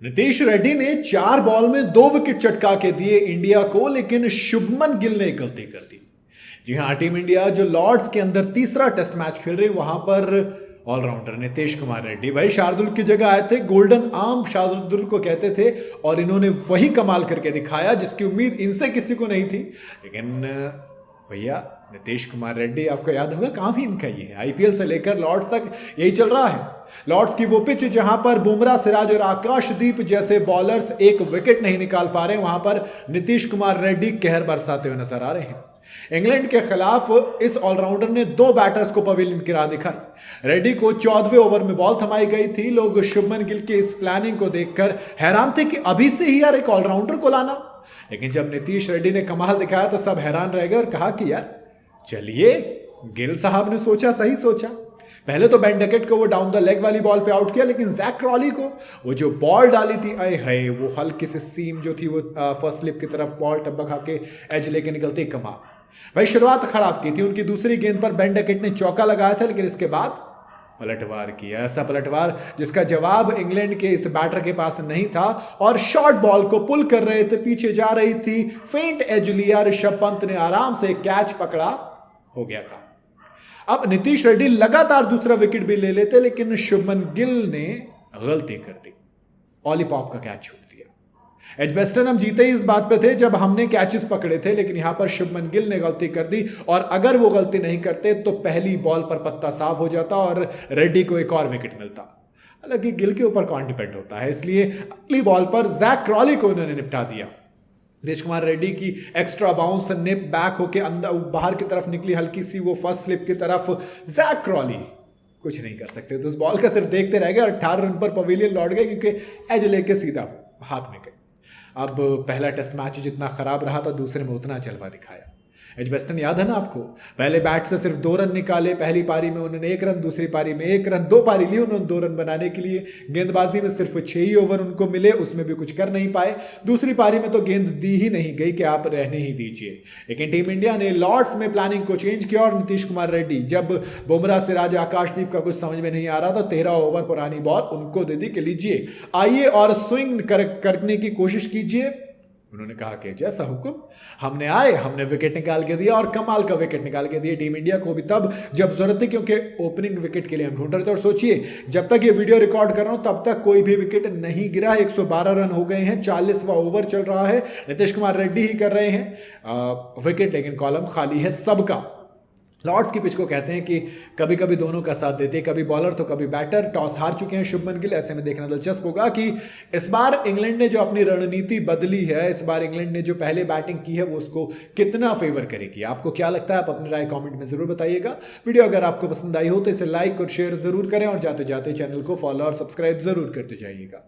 नीतीश रेड्डी ने 4 बॉल में 2 विकेट चटका के दिए इंडिया को, लेकिन शुभमन गिल ने एक गलती कर दी। जी हां, टीम इंडिया जो लॉर्ड्स के अंदर तीसरा टेस्ट मैच खेल रही, वहां पर ऑलराउंडर नीतीश कुमार रेड्डी भाई शार्दुल की जगह आए थे। गोल्डन आर्म शार्दुल को कहते थे और इन्होंने वही कमाल करके दिखाया जिसकी उम्मीद इनसे किसी को नहीं थी। लेकिन भैया नीतीश कुमार रेड्डी, आपको याद होगा काम ही इनका ये है। आईपीएल से लेकर लॉर्ड्स तक यही चल रहा है। लॉर्ड्स की वो पिच जहां पर बुमराह, सिराज और आकाशदीप जैसे बॉलर्स एक विकेट नहीं निकाल पा रहे, वहां पर नीतीश कुमार रेड्डी कहर बरसाते हुए नजर आ रहे हैं। इंग्लैंड के खिलाफ इस ऑलराउंडर ने 2 बैटर्स को पवेलियन की राह दिखाई। रेड्डी को 14वें ओवर में बॉल थमाई गई थी। लोग शुभमन गिल की इस प्लानिंग को देखकर हैरान थे कि अभी से ही यार एक ऑलराउंडर को लाना। लेकिन जब नीतीश रेड्डी ने कमाल दिखाया तो सब हैरान रह गए और कहा कि यार चलिए, गिल साहब ने सोचा सही सोचा। पहले तो बेन डकेट को वो डाउन द लेग वाली बॉल पे आउट किया, लेकिन जैक क्रॉली को वो जो बॉल डाली थी, आए हाय, वो हल्की सी सीम जो थी वो फर्स्ट स्लिप की तरफ बॉल टब्बा खा के एज लेके निकलती, कमाल भाई। शुरुआत खराब की थी उनकी। दूसरी गेंद पर बेन डकेट ने चौका लगाया था, लेकिन इसके बाद पलटवार किया, ऐसा पलटवार जिसका जवाब इंग्लैंड के इस बैटर के पास नहीं था और शॉर्ट बॉल को पुल कर रहे थे, पीछे जा रही थी, फेंट एज लिया, ऋषभ पंत ने आराम से कैच पकड़ा, हो गया काम। अब नीतीश रेड्डी लगातार दूसरा विकेट भी ले लेते, लेकिन शुभमन गिल ने गलती कर दी, ऑलीपॉप का कैच छूट दिया। एजबेस्टन हम जीते ही इस बात पे थे जब हमने कैचेस पकड़े थे, लेकिन यहां पर शुभमन गिल ने गलती कर दी और अगर वो गलती नहीं करते तो पहली बॉल पर पत्ता साफ हो जाता और रेड्डी को एक और विकेट मिलता। हालांकि गिल के ऊपर कौन डिपेंड होता है, इसलिए अगली बॉल पर जैक क्रॉली को उन्होंने निपटा दिया। नीतीश कुमार रेड्डी की एक्स्ट्रा बाउंस निप बैक होके अंदर बाहर की तरफ निकली, हल्की सी वो फर्स्ट स्लिप की तरफ। जैक क्रॉली कुछ नहीं कर सकते, तो उस बॉल का सिर्फ देखते रह गए। 18 रन पर पवेलियन लौट गए क्योंकि एज लेके सीधा हाथ में गए। अब पहला टेस्ट मैच जितना खराब रहा था, दूसरे में उतना जलवा दिखाया। एजबेस्टन याद है ना आपको, पहले बैट से सिर्फ 2 रन निकाले। पहली पारी में उन्होंने 1 रन, दूसरी पारी में 1 रन, 2 पारी ली उन्होंने 2 रन बनाने के लिए। गेंदबाजी में सिर्फ 6 ही ओवर उनको मिले, उसमें भी कुछ कर नहीं पाए। दूसरी पारी में तो गेंद दी ही नहीं गई कि आप रहने ही दीजिए। लेकिन टीम इंडिया ने लॉर्ड्स में प्लानिंग को चेंज किया और नीतीश कुमार रेड्डी, जब बुमराह, सिराज, आकाशदीप का कुछ समझ में नहीं आ रहा था, 13 ओवर पुरानी बॉल उनको दे दी कि लीजिए, आइए और स्विंग करने की कोशिश कीजिए। उन्होंने कहा कि जैसा हुक्म, हमने आए, हमने विकेट निकाल के दिया और कमाल का विकेट निकाल के दिया टीम इंडिया को भी तब जब जरूरत थी, क्योंकि ओपनिंग विकेट के लिए हम ढूंढ रहे थे। और सोचिए, जब तक ये वीडियो रिकॉर्ड कर रहा हूं तब तक कोई भी विकेट नहीं गिरा। 112 रन हो गए हैं, 40वां ओवर चल रहा है, नीतीश कुमार रेड्डी ही कर रहे हैं विकेट, लेकिन कॉलम खाली है सबका। लॉर्ड्स की पिच को कहते हैं कि कभी कभी दोनों का साथ देते हैं, कभी बॉलर तो कभी बैटर। टॉस हार चुके हैं शुभमन गिल, ऐसे में देखना दिलचस्प होगा कि इस बार इंग्लैंड ने जो अपनी रणनीति बदली है, इस बार इंग्लैंड ने जो पहले बैटिंग की है वो उसको कितना फेवर करेगी। आपको क्या लगता है, आप अपनी राय कमेंट में जरूर बताइएगा। वीडियो अगर आपको पसंद आई हो तो इसे लाइक और शेयर जरूर करें और जाते जाते चैनल को फॉलो और सब्सक्राइब जरूर करते जाइएगा।